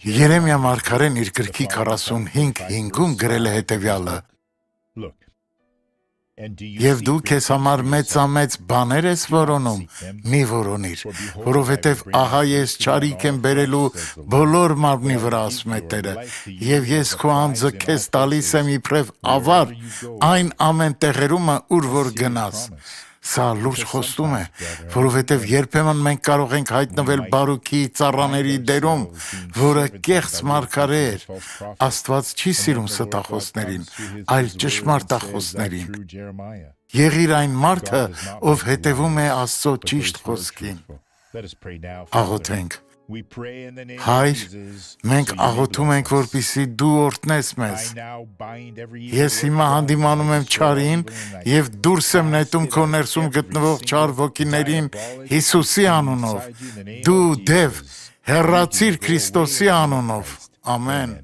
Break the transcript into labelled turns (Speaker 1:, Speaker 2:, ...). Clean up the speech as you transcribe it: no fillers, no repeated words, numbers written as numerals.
Speaker 1: Երեմիա մարգարեն իր գրքի 45:5-ում գրել է հետևյալը. Եվ դու քեզ համար մեծամեծ բաներ ես որոնում, մի որոնիր, որովհետև ահա ես չարիք եմ բերելու բոլոր մարմնի վրա, ասում է Տերը, եւ ես քո անձը քեզ տալիս եմ իբրև ավար այն ամեն տեղերումը, ուր որ գնաս։ Սա լուրջ խոստում է, որովհետև երբեմն մենք կարող ենք հայտնվել բարուքի ծառաների դերում, որը կեղծ մարգարե էր։ Աստված չի սիրում ստախոսներին, այլ ճշմարտախոսներին։ Եղիր այն մարդը, ով հետևում է Աստծո ճիշտ խոսքին։ Աղոթենք։ Հայր, մենք աղոթում ենք, որպեսզի դու օրհնես մեզ։ Ես հիմա հանդիմանում եմ չարին եւ դուրս եմ նետում քո ներսում գտնվող չար ոգիներին Հիսուսի անունով։ Դու դև հեռացիր Քրիստոսի անունով։ Ամեն։